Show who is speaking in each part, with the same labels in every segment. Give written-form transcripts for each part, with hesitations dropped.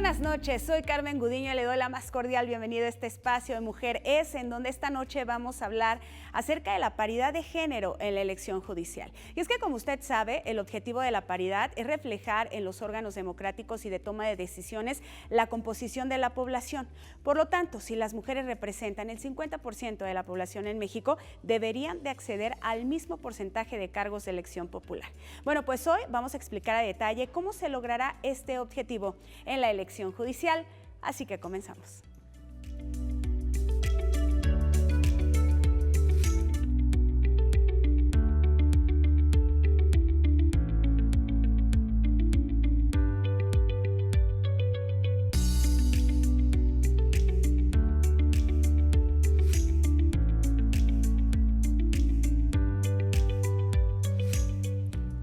Speaker 1: buenas noches, soy Carmen Gudiño y le doy la más cordial bienvenida a este espacio de Mujer Es, en donde esta noche vamos a hablar acerca de la paridad de género en la elección judicial. Y es que, como usted sabe, el objetivo de la paridad es reflejar en los órganos democráticos y de toma de decisiones la composición de la población. Por lo tanto, si las mujeres representan el 50% de la población en México, deberían de acceder al mismo porcentaje de cargos de elección popular. Bueno, pues hoy vamos a explicar a detalle cómo se logrará este objetivo en la elección judicial, así que comenzamos.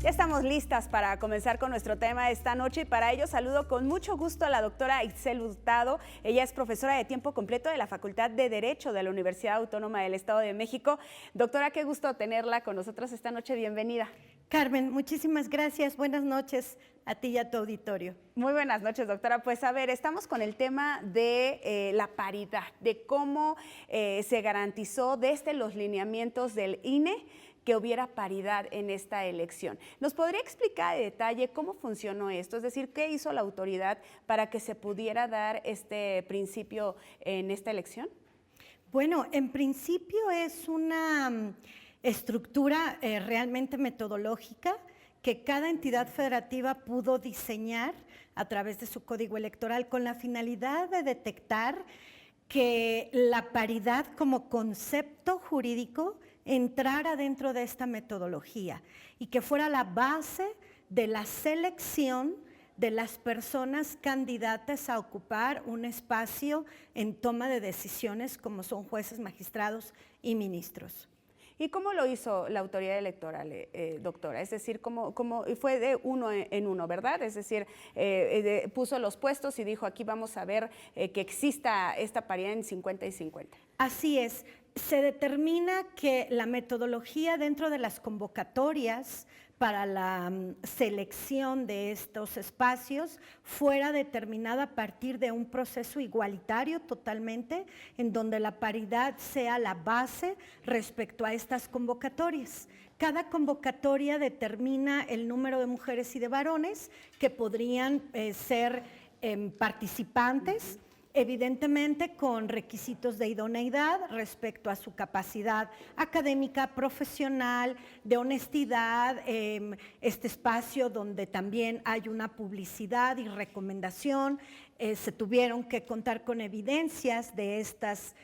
Speaker 1: Ya estamos listas para comenzar con nuestro tema de esta noche y para ello saludo con mucho gusto a la doctora Itzel Hurtado. Ella es profesora de tiempo completo de la Facultad de Derecho de la Universidad Autónoma del Estado de México. Doctora, qué gusto tenerla con nosotros esta noche. Bienvenida.
Speaker 2: Carmen, muchísimas gracias. Buenas noches a ti y a tu auditorio.
Speaker 1: Muy buenas noches, doctora. Pues a ver, estamos con el tema de la paridad, de cómo se garantizó desde los lineamientos del INE que hubiera paridad en esta elección. ¿Nos podría explicar de detalle cómo funcionó esto? Es decir, ¿qué hizo la autoridad para que se pudiera dar este principio en esta elección?
Speaker 2: Bueno, en principio es una estructura realmente metodológica que cada entidad federativa pudo diseñar a través de su código electoral con la finalidad de detectar que la paridad como concepto jurídico entrara dentro de esta metodología y que fuera la base de la selección de las personas candidatas a ocupar un espacio en toma de decisiones como son jueces, magistrados y ministros.
Speaker 1: ¿Y cómo lo hizo la autoridad electoral, doctora? Es decir, ¿cómo fue de uno en uno, verdad? Es decir, puso los puestos y dijo, aquí vamos a ver que exista esta paridad en 50 y 50.
Speaker 2: Así es. Se determina que la metodología dentro de las convocatorias para la selección de estos espacios fuera determinada a partir de un proceso igualitario totalmente, en donde la paridad sea la base respecto a estas convocatorias. Cada convocatoria determina el número de mujeres y de varones que podrían ser participantes, evidentemente con requisitos de idoneidad respecto a su capacidad académica, profesional, de honestidad, este espacio donde también hay una publicidad y recomendación, se tuvieron que contar con evidencias de estas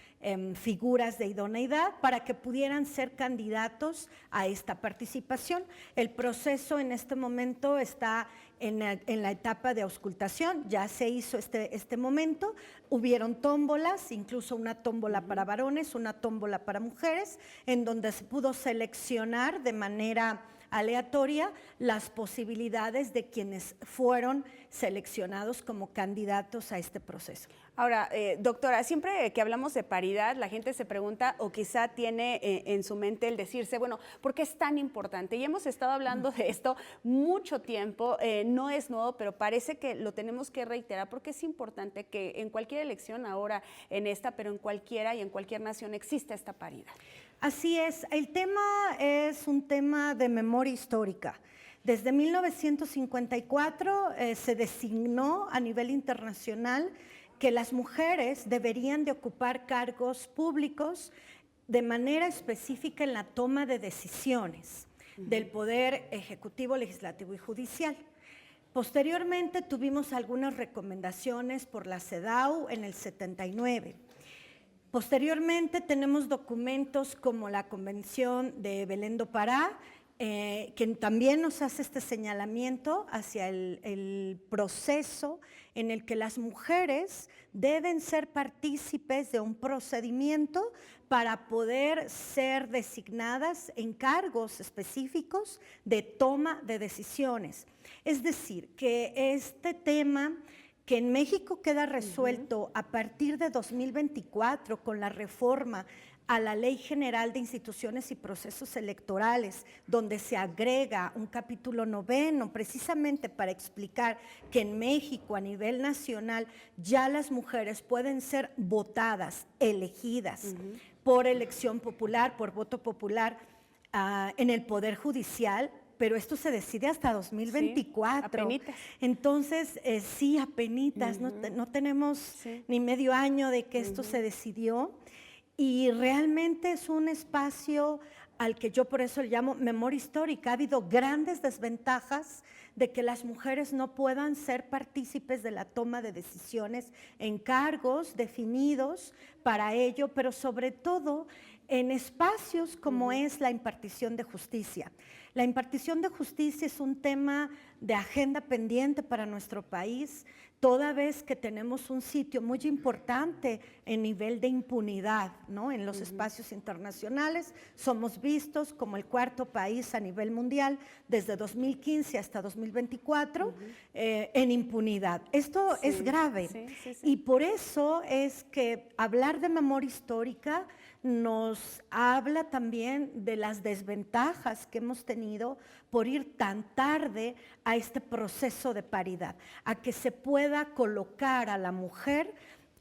Speaker 2: figuras de idoneidad para que pudieran ser candidatos a esta participación. El proceso en este momento está en la etapa de auscultación, ya se hizo este momento, hubieron tómbolas, incluso una tómbola para varones, una tómbola para mujeres, en donde se pudo seleccionar de manera aleatoria las posibilidades de quienes fueron seleccionados como candidatos a este proceso.
Speaker 1: Ahora, doctora, siempre que hablamos de paridad, la gente se pregunta o quizá tiene en su mente el decirse, bueno, ¿por qué es tan importante? Y hemos estado hablando de esto mucho tiempo, no es nuevo, pero parece que lo tenemos que reiterar porque es importante que en cualquier elección ahora, en esta, pero en cualquiera y en cualquier nación exista esta paridad.
Speaker 2: Así es, el tema es un tema de memoria histórica. Desde 1954 se designó a nivel internacional que las mujeres deberían de ocupar cargos públicos de manera específica en la toma de decisiones del poder ejecutivo, legislativo y judicial. Posteriormente tuvimos algunas recomendaciones por la CEDAW en el 79. Posteriormente tenemos documentos como la Convención de Belén do Pará, que también nos hace este señalamiento hacia el proceso en el que las mujeres deben ser partícipes de un procedimiento para poder ser designadas en cargos específicos de toma de decisiones. Es decir, que este tema que en México queda resuelto a partir de 2024 con la reforma a la Ley General de Instituciones y Procesos Electorales, donde se agrega un capítulo 9, precisamente para explicar que en México, a nivel nacional, ya las mujeres pueden ser votadas, elegidas por elección popular, por voto popular, en el Poder Judicial, pero esto se decide hasta 2024.
Speaker 1: Sí, apenitas.
Speaker 2: Entonces, sí, apenitas, no tenemos ni medio año de que esto se decidió. Y realmente es un espacio al que yo por eso le llamo memoria histórica. Ha habido grandes desventajas de que las mujeres no puedan ser partícipes de la toma de decisiones en cargos definidos para ello, pero sobre todo en espacios como es la impartición de justicia. La impartición de justicia es un tema de agenda pendiente para nuestro país, toda vez que tenemos un sitio muy importante en nivel de impunidad, ¿no? En los espacios internacionales somos vistos como el 4º país a nivel mundial desde 2015 hasta 2024 en impunidad. Esto es grave y por eso es que hablar de memoria histórica nos habla también de las desventajas que hemos tenido por ir tan tarde a este proceso de paridad, a que se pueda colocar a la mujer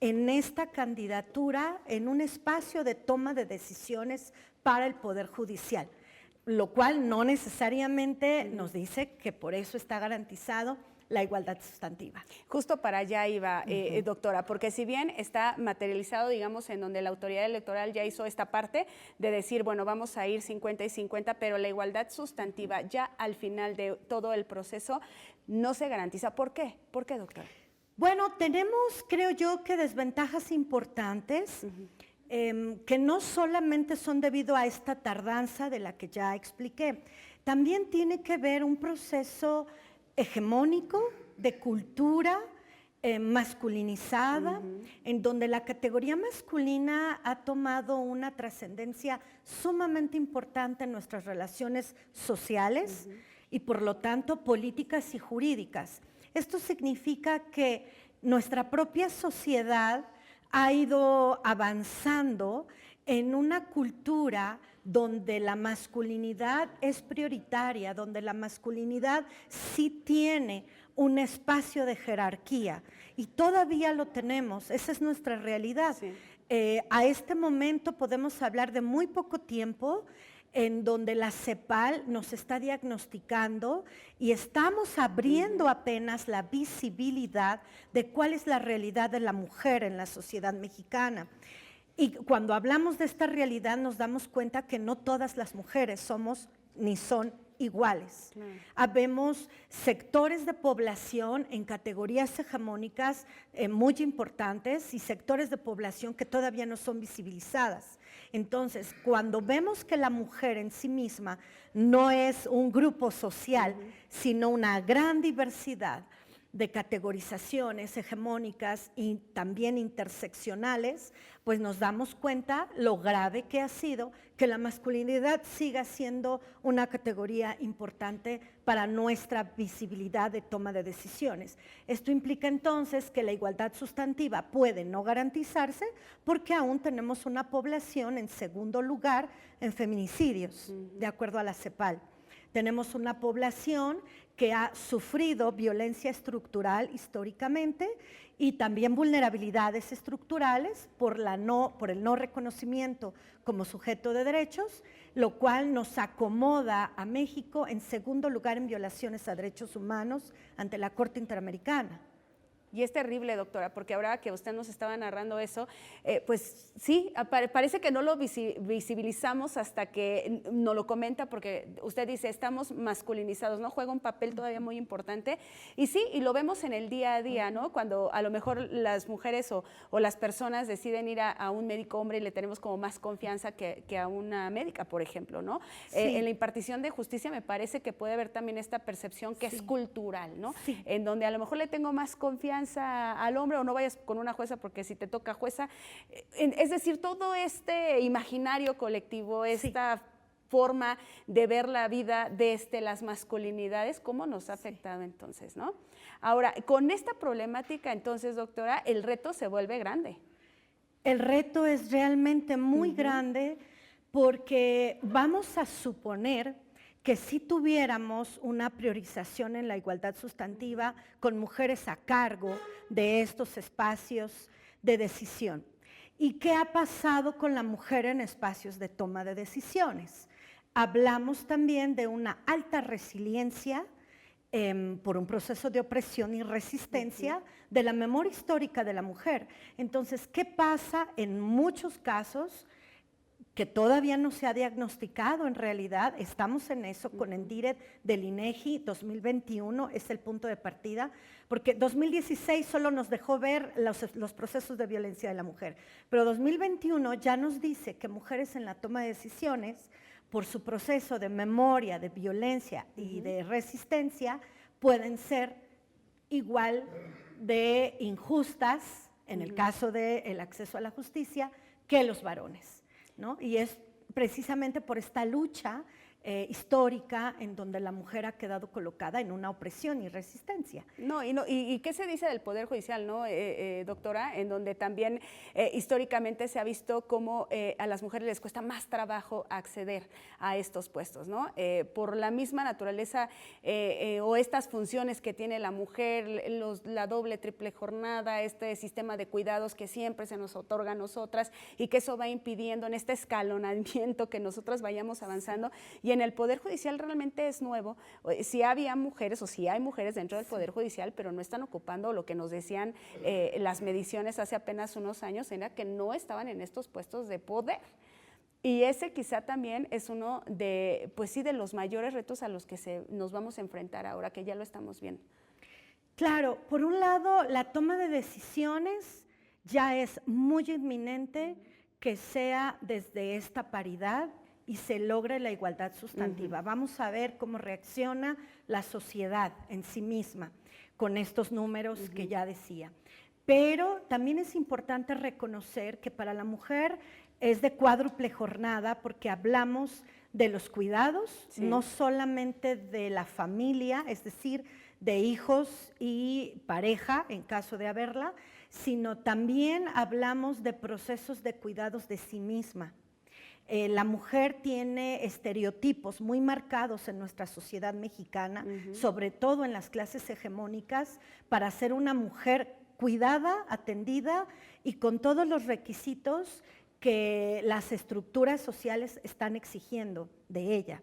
Speaker 2: en esta candidatura, en un espacio de toma de decisiones para el Poder Judicial, lo cual no necesariamente nos dice que por eso está garantizado la igualdad sustantiva.
Speaker 1: Justo para allá iba, doctora, porque si bien está materializado, digamos, en donde la autoridad electoral ya hizo esta parte de decir, bueno, vamos a ir 50 y 50, pero la igualdad sustantiva ya al final de todo el proceso no se garantiza. ¿Por qué? ¿Por qué, doctora?
Speaker 2: Bueno, tenemos, creo yo, que desventajas importantes que no solamente son debido a esta tardanza de la que ya expliqué, también tiene que ver un proceso hegemónico de cultura masculinizada, en donde la categoría masculina ha tomado una trascendencia sumamente importante en nuestras relaciones sociales y por lo tanto políticas y jurídicas. Esto significa que nuestra propia sociedad ha ido avanzando en una cultura donde la masculinidad es prioritaria, donde la masculinidad sí tiene un espacio de jerarquía y todavía lo tenemos, esa es nuestra realidad. Sí. A este momento podemos hablar de muy poco tiempo en donde la CEPAL nos está diagnosticando y estamos abriendo apenas la visibilidad de cuál es la realidad de la mujer en la sociedad mexicana. Y cuando hablamos de esta realidad nos damos cuenta que no todas las mujeres somos ni son iguales. Habemos sectores de población en categorías hegemónicas muy importantes y sectores de población que todavía no son visibilizadas. Entonces, cuando vemos que la mujer en sí misma no es un grupo social, sino una gran diversidad de categorizaciones hegemónicas y también interseccionales, pues nos damos cuenta lo grave que ha sido que la masculinidad siga siendo una categoría importante para nuestra visibilidad de toma de decisiones. Esto implica entonces que la igualdad sustantiva puede no garantizarse porque aún tenemos una población en segundo lugar en feminicidios, de acuerdo a la CEPAL. Tenemos una población que ha sufrido violencia estructural históricamente y también vulnerabilidades estructurales por el no reconocimiento como sujeto de derechos, lo cual nos acomoda a México en segundo lugar en violaciones a derechos humanos ante la Corte Interamericana.
Speaker 1: Y es terrible, doctora, porque ahora que usted nos estaba narrando eso, pues sí, parece que no lo visibilizamos hasta que nos lo comenta, porque usted dice, estamos masculinizados, ¿no? Juega un papel todavía muy importante. Y sí, y lo vemos en el día a día, ¿no? Cuando a lo mejor las mujeres o las personas deciden ir a un médico hombre y le tenemos como más confianza que a una médica, por ejemplo, ¿no? Sí. En la impartición de justicia me parece que puede haber también esta percepción que es cultural, ¿no? Sí. En donde a lo mejor le tengo más confianza al hombre o no vayas con una jueza porque si te toca jueza, es decir, todo este imaginario colectivo, esta forma de ver la vida desde las masculinidades, ¿cómo nos ha afectado entonces, no? Ahora, con esta problemática entonces, doctora, el reto se vuelve grande.
Speaker 2: El reto es realmente muy grande porque vamos a suponer que si tuviéramos una priorización en la igualdad sustantiva con mujeres a cargo de estos espacios de decisión. ¿Y qué ha pasado con la mujer en espacios de toma de decisiones? Hablamos también de una alta resiliencia por un proceso de opresión y resistencia de la memoria histórica de la mujer. Entonces, ¿qué pasa en muchos casos que todavía no se ha diagnosticado en realidad? Estamos en eso con el DIRET del INEGI 2021, es el punto de partida, porque 2016 solo nos dejó ver los procesos de violencia de la mujer, pero 2021 ya nos dice que mujeres en la toma de decisiones, por su proceso de memoria, de violencia y de resistencia, pueden ser igual de injustas, en el caso del acceso a la justicia, que los varones, ¿no? Y es precisamente por esta lucha histórica en donde la mujer ha quedado colocada en una opresión y resistencia.
Speaker 1: ¿Y qué se dice del Poder Judicial, no, doctora? En donde también históricamente se ha visto cómo a las mujeres les cuesta más trabajo acceder a estos puestos, ¿no? Por la misma naturaleza o estas funciones que tiene la mujer, la doble, triple jornada, este sistema de cuidados que siempre se nos otorga a nosotras y que eso va impidiendo en este escalonamiento que nosotras vayamos avanzando. Y en el Poder Judicial realmente es nuevo. Sí había mujeres o sí hay mujeres dentro del Poder Judicial, pero no están ocupando lo que nos decían las mediciones hace apenas unos años, era que no estaban en estos puestos de poder. Y ese quizá también es uno de, pues sí, de los mayores retos a los que nos vamos a enfrentar ahora, que ya lo estamos viendo.
Speaker 2: Claro, por un lado, la toma de decisiones ya es muy inminente que sea desde esta paridad y se logre la igualdad sustantiva. Vamos a ver cómo reacciona la sociedad en sí misma con estos números que ya decía. Pero también es importante reconocer que para la mujer es de cuádruple jornada porque hablamos de los cuidados, no solamente de la familia, es decir, de hijos y pareja en caso de haberla, sino también hablamos de procesos de cuidados de sí misma. La mujer tiene estereotipos muy marcados en nuestra sociedad mexicana, sobre todo en las clases hegemónicas, para ser una mujer cuidada, atendida y con todos los requisitos que las estructuras sociales están exigiendo de ella,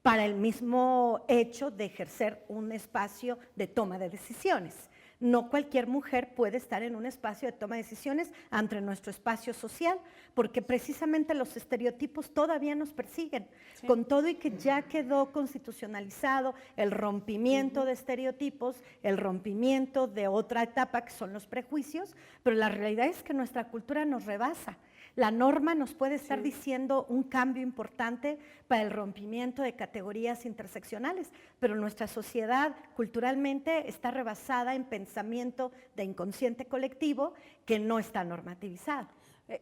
Speaker 2: para el mismo hecho de ejercer un espacio de toma de decisiones. No cualquier mujer puede estar en un espacio de toma de decisiones ante nuestro espacio social, porque precisamente los estereotipos todavía nos persiguen, con todo y que ya quedó constitucionalizado el rompimiento de estereotipos, el rompimiento de otra etapa que son los prejuicios, pero la realidad es que nuestra cultura nos rebasa. La norma nos puede estar diciendo un cambio importante para el rompimiento de categorías interseccionales, pero nuestra sociedad culturalmente está rebasada en pensamiento de inconsciente colectivo que no está normativizado.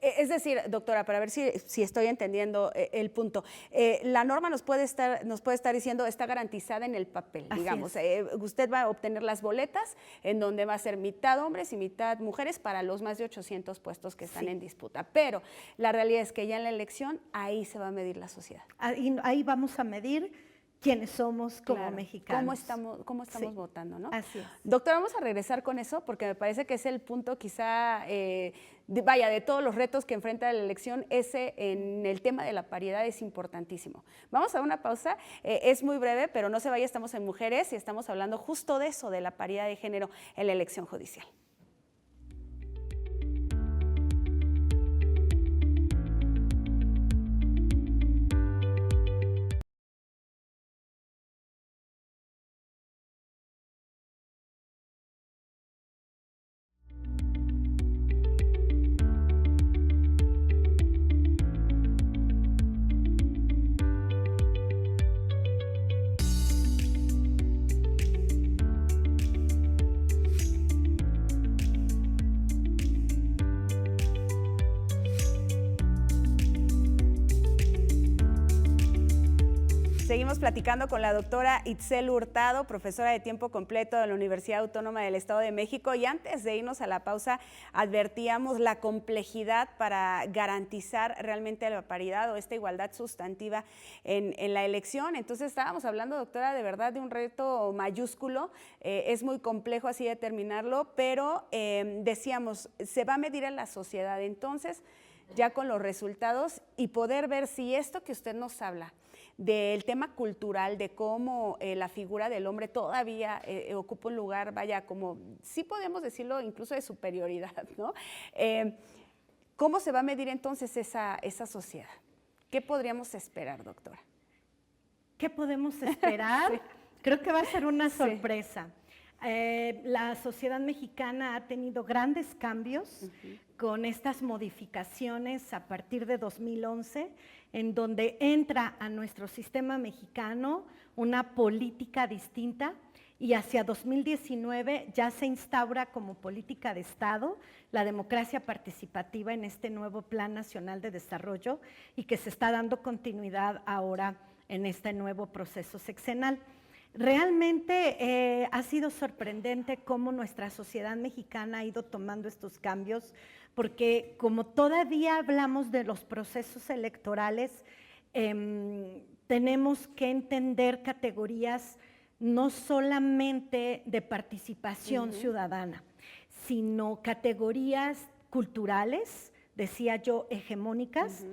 Speaker 1: Es decir, doctora, para ver si estoy entendiendo el punto, la norma nos puede estar diciendo está garantizada en el papel, digamos. Usted va a obtener las boletas en donde va a ser mitad hombres y mitad mujeres para los más de 800 puestos que están en disputa. Pero la realidad es que ya en la elección ahí se va a medir la sociedad.
Speaker 2: Ahí vamos a medir quiénes somos como mexicanos.
Speaker 1: ¿Cómo estamos votando, ¿no?
Speaker 2: Así es.
Speaker 1: Doctora, vamos a regresar con eso porque me parece que es el punto quizá, de todos los retos que enfrenta la elección, ese en el tema de la paridad es importantísimo. Vamos a una pausa, es muy breve, pero no se vaya, estamos en Mujeres y estamos hablando justo de eso, de la paridad de género en la elección judicial. Seguimos platicando con la doctora Itzel Hurtado, profesora de tiempo completo de la Universidad Autónoma del Estado de México. Y antes de irnos a la pausa, advertíamos la complejidad para garantizar realmente la paridad o esta igualdad sustantiva en la elección. Entonces estábamos hablando, doctora, de verdad de un reto mayúsculo. Es muy complejo así determinarlo, pero decíamos, se va a medir en la sociedad. Entonces, ya con los resultados y poder ver si esto que usted nos habla del tema cultural, de cómo la figura del hombre todavía ocupa un lugar, vaya, como sí podemos decirlo, incluso de superioridad, ¿no? ¿Cómo se va a medir entonces esa sociedad? ¿Qué podríamos esperar, doctora?
Speaker 2: ¿Qué podemos esperar? Sí. Creo que va a ser una sorpresa.
Speaker 1: Sí.
Speaker 2: La sociedad mexicana ha tenido grandes cambios con estas modificaciones a partir de 2011, en donde entra a nuestro sistema mexicano una política distinta y hacia 2019 ya se instaura como política de Estado la democracia participativa en este nuevo Plan Nacional de Desarrollo y que se está dando continuidad ahora en este nuevo proceso sexenal. Realmente ha sido sorprendente cómo nuestra sociedad mexicana ha ido tomando estos cambios, porque como todavía hablamos de los procesos electorales, tenemos que entender categorías no solamente de participación ciudadana, sino categorías culturales, decía yo, hegemónicas,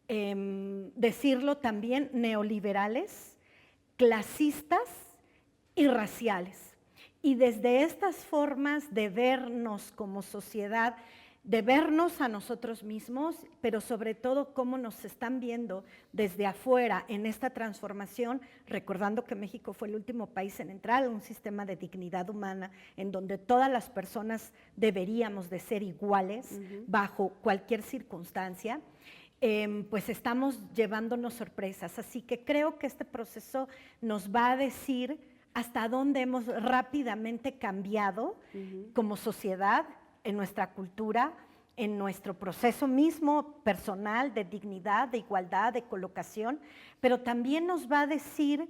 Speaker 2: decirlo también neoliberales, clasistas y raciales. Y desde estas formas de vernos como sociedad, de vernos a nosotros mismos, pero sobre todo cómo nos están viendo desde afuera en esta transformación, recordando que México fue el último país en entrar a un sistema de dignidad humana en donde todas las personas deberíamos de ser iguales bajo cualquier circunstancia. Pues estamos llevándonos sorpresas, así que creo que este proceso nos va a decir hasta dónde hemos rápidamente cambiado como sociedad, en nuestra cultura, en nuestro proceso mismo personal de dignidad, de igualdad, de colocación, pero también nos va a decir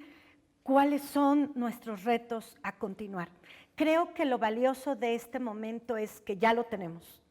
Speaker 2: cuáles son nuestros retos a continuar. Creo que lo valioso de este momento es que ya lo tenemos,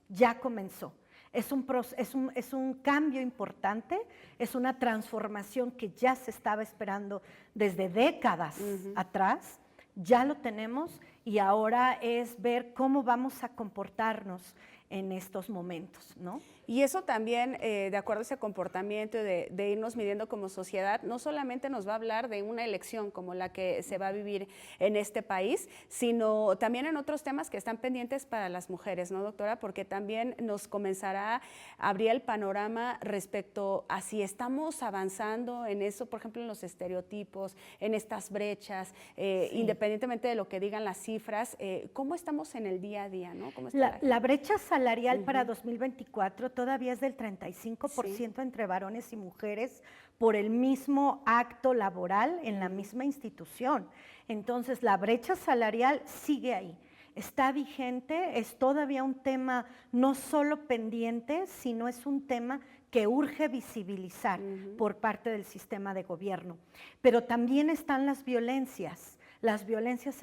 Speaker 2: ya comenzó. Es un cambio importante, es una transformación que ya se estaba esperando desde décadas atrás, ya lo tenemos y ahora es ver cómo vamos a comportarnos en estos momentos, ¿no?
Speaker 1: Y eso también, de acuerdo a ese comportamiento de irnos midiendo como sociedad, no solamente nos va a hablar de una elección como la que se va a vivir en este país, sino también en otros temas que están pendientes para las mujeres, ¿no, doctora? Porque también nos comenzará a abrir el panorama respecto a si estamos avanzando en eso, por ejemplo, en los estereotipos, en estas brechas, sí. Independientemente de lo que digan las cifras, ¿cómo estamos en el día a día, ¿no? ¿Cómo está
Speaker 2: la brecha salarial para 2024 todavía es del 35% sí. entre varones y mujeres por el mismo acto laboral en la misma institución. Entonces, la brecha salarial sigue ahí, está vigente, es todavía un tema no solo pendiente, sino es un tema que urge visibilizar por parte del sistema de gobierno. Pero también están las violencias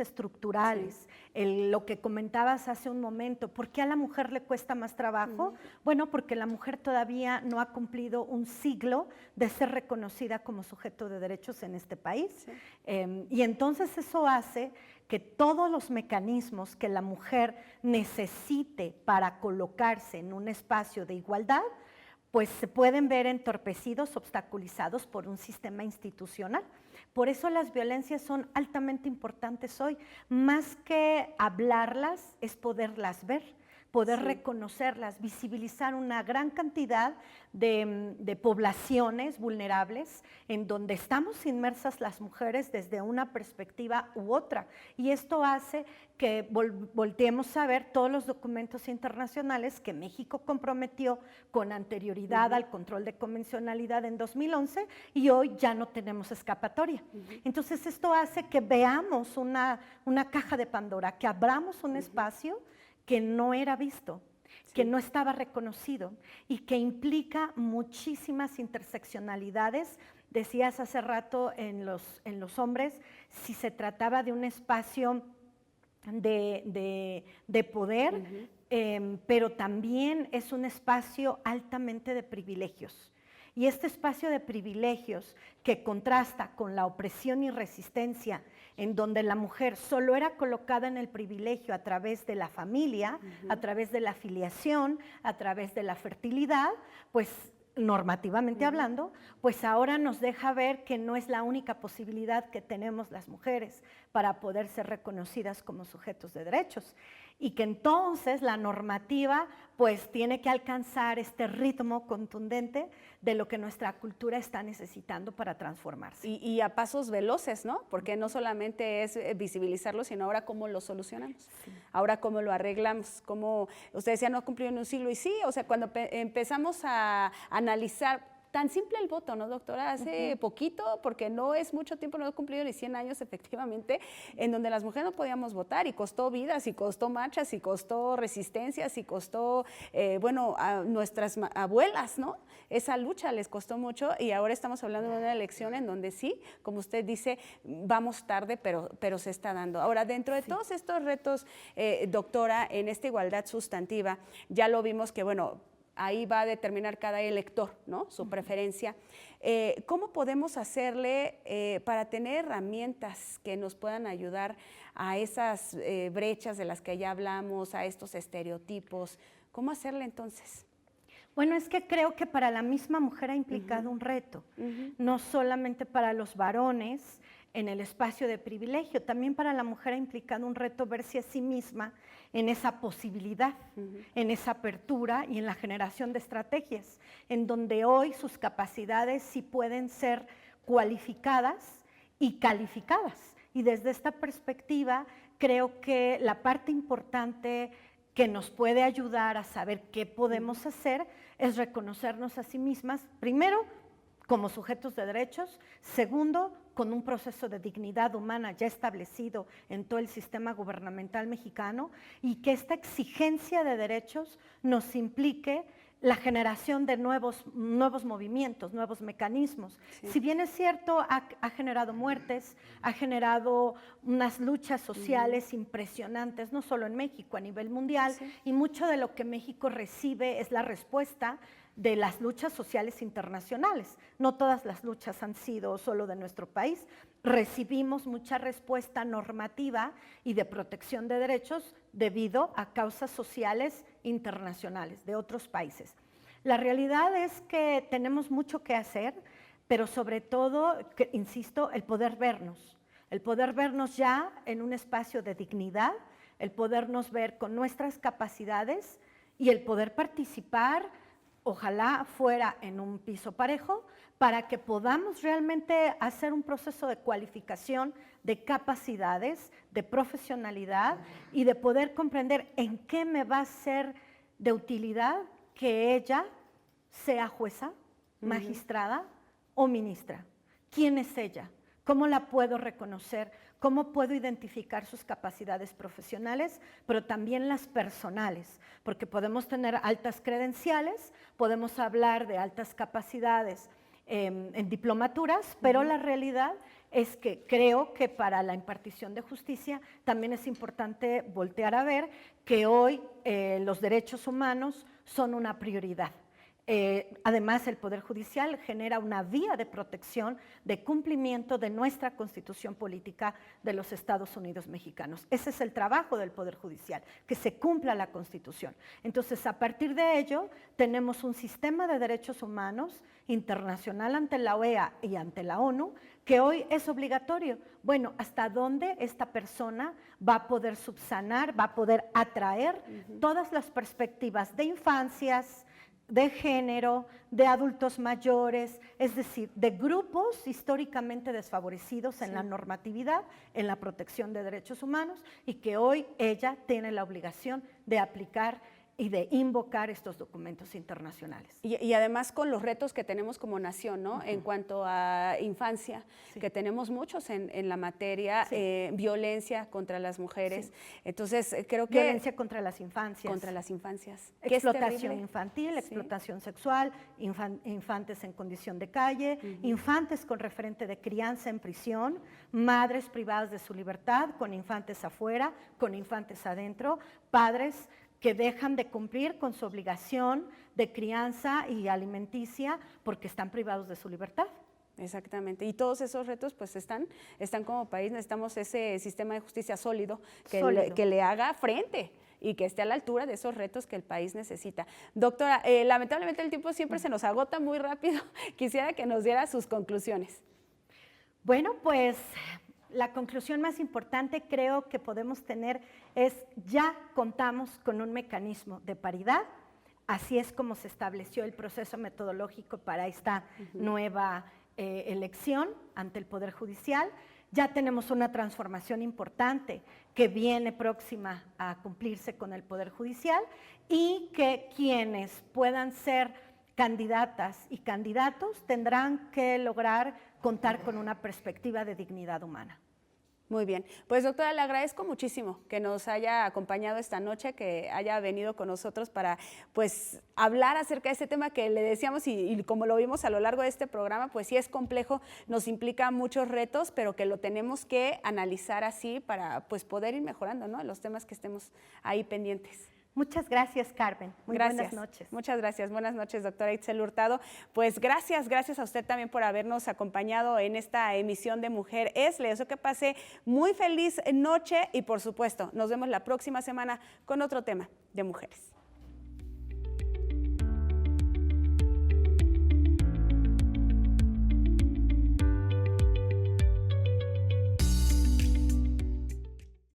Speaker 2: estructurales, sí. Lo que comentabas hace un momento, ¿por qué a la mujer le cuesta más trabajo? Bueno, porque la mujer todavía no ha cumplido un siglo de ser reconocida como sujeto de derechos en este país. Sí. Y entonces eso hace que todos los mecanismos que la mujer necesite para colocarse en un espacio de igualdad, pues se pueden ver entorpecidos, obstaculizados por un sistema institucional. Por eso las violencias son altamente importantes hoy. Más que hablarlas, es poderlas ver, poder sí. reconocerlas, visibilizar una gran cantidad de poblaciones vulnerables en donde estamos inmersas las mujeres desde una perspectiva u otra. Y esto hace que volteemos a ver todos los documentos internacionales que México comprometió con anterioridad al control de convencionalidad en 2011 y hoy ya no tenemos escapatoria. Entonces esto hace que veamos una caja de Pandora, que abramos un espacio que no era visto, sí. que no estaba reconocido y que implica muchísimas interseccionalidades Decías hace rato en los hombres si se trataba de un espacio de poder, pero también es un espacio altamente de privilegios. Y este espacio de privilegios que contrasta con la opresión y resistencia, en donde la mujer solo era colocada en el privilegio a través de la familia, a través de la filiación, a través de la fertilidad, pues normativamente hablando, pues ahora nos deja ver que no es la única posibilidad que tenemos las mujeres para poder ser reconocidas como sujetos de derechos, y que entonces la normativa pues tiene que alcanzar este ritmo contundente de lo que nuestra cultura está necesitando para transformarse.
Speaker 1: Y a pasos veloces, ¿no? Porque no solamente es visibilizarlo, sino ahora cómo lo solucionamos, sí. Ahora cómo lo arreglamos, cómo, usted decía, no ha cumplido en un siglo, y sí, o sea, cuando empezamos a analizar, tan simple el voto, ¿no, doctora? Hace poquito, porque no es mucho tiempo, no he cumplido ni 100 años efectivamente, en donde las mujeres no podíamos votar, y costó vidas, y costó marchas, y costó resistencias, y costó, bueno, a nuestras abuelas, ¿no? Esa lucha les costó mucho, y ahora estamos hablando de una elección en donde sí, como usted dice, vamos tarde, pero se está dando. Ahora, dentro de todos estos retos, doctora, en esta igualdad sustantiva, ya lo vimos que, bueno, ahí va a determinar cada elector, ¿no? Su preferencia. ¿Cómo podemos hacerle para tener herramientas que nos puedan ayudar a esas brechas de las que ya hablamos, a estos estereotipos? ¿Cómo hacerle entonces?
Speaker 2: Bueno, es que creo que para la misma mujer ha implicado un reto, no solamente para los varones en el espacio de privilegio, también para la mujer ha implicado un reto verse a sí misma en esa posibilidad, en esa apertura y en la generación de estrategias, en donde hoy sus capacidades sí pueden ser cualificadas y calificadas. Y desde esta perspectiva, creo que la parte importante que nos puede ayudar a saber qué podemos hacer es reconocernos a sí mismas, primero, como sujetos de derechos, segundo, con un proceso de dignidad humana ya establecido en todo el sistema gubernamental mexicano, y que esta exigencia de derechos nos implique la generación de nuevos movimientos, nuevos mecanismos. Sí. Si bien es cierto, ha generado muertes, ha generado unas luchas sociales impresionantes, no solo en México, a nivel mundial, y mucho de lo que México recibe es la respuesta de las luchas sociales internacionales. No todas las luchas han sido solo de nuestro país. Recibimos mucha respuesta normativa y de protección de derechos debido a causas sociales internacionales de otros países. La realidad es que tenemos mucho que hacer, pero sobre todo, insisto, el poder vernos ya en un espacio de dignidad, el podernos ver con nuestras capacidades y el poder participar, ojalá fuera en un piso parejo, para que podamos realmente hacer un proceso de cualificación de capacidades, de profesionalidad y de poder comprender en qué me va a ser de utilidad que ella sea jueza, magistrada o ministra. ¿Quién es ella? ¿Cómo la puedo reconocer? ¿Cómo puedo identificar sus capacidades profesionales, pero también las personales? Porque podemos tener altas credenciales, podemos hablar de altas capacidades en diplomaturas, pero la realidad es que creo que para la impartición de justicia también es importante voltear a ver que hoy los derechos humanos son una prioridad. Además, el Poder Judicial genera una vía de protección, de cumplimiento de nuestra Constitución Política de los Estados Unidos mexicanos. Ese es el trabajo del Poder Judicial, que se cumpla la Constitución. Entonces, a partir de ello, tenemos un sistema de derechos humanos internacional ante la OEA y ante la ONU, que hoy es obligatorio. Bueno, ¿hasta dónde esta persona va a poder subsanar, va a poder atraer todas las perspectivas de infancias, de género, de adultos mayores, es decir, de grupos históricamente desfavorecidos en la normatividad, en la protección de derechos humanos, y que hoy ella tiene la obligación de aplicar y de invocar estos documentos internacionales.
Speaker 1: Y además con los retos que tenemos como nación, ¿no? En cuanto a infancia, que tenemos muchos en la materia, violencia contra las mujeres. Entonces, creo que...
Speaker 2: Violencia contra las infancias.
Speaker 1: Contra las infancias.
Speaker 2: Explotación infantil, explotación sexual, infantes en condición de calle, infantes con referente de crianza en prisión, madres privadas de su libertad, con infantes afuera, con infantes adentro, padres que dejan de cumplir con su obligación de crianza y alimenticia porque están privados de su libertad.
Speaker 1: Exactamente, y todos esos retos pues están como país, necesitamos ese sistema de justicia sólido que le haga frente y que esté a la altura de esos retos que el país necesita. Doctora, lamentablemente el tiempo siempre se nos agota muy rápido, quisiera que nos diera sus conclusiones.
Speaker 2: Bueno, pues la conclusión más importante creo que podemos tener es ya contamos con un mecanismo de paridad, así es como se estableció el proceso metodológico para esta nueva elección ante el Poder Judicial. Ya tenemos una transformación importante que viene próxima a cumplirse con el Poder Judicial y que quienes puedan ser candidatas y candidatos tendrán que lograr contar con una perspectiva de dignidad humana.
Speaker 1: Muy bien, pues doctora, le agradezco muchísimo que nos haya acompañado esta noche, que haya venido con nosotros para pues hablar acerca de este tema que le decíamos y como lo vimos a lo largo de este programa, pues sí es complejo, nos implica muchos retos, pero que lo tenemos que analizar así para pues poder ir mejorando, ¿no? Los temas que estemos ahí pendientes.
Speaker 2: Muchas gracias, Carmen. Muy buenas noches.
Speaker 1: Muchas gracias. Buenas noches, doctora Itzel Hurtado. Pues gracias a usted también por habernos acompañado en esta emisión de Mujer Es. Le deseo que pase muy feliz noche y, por supuesto, nos vemos la próxima semana con otro tema de mujeres.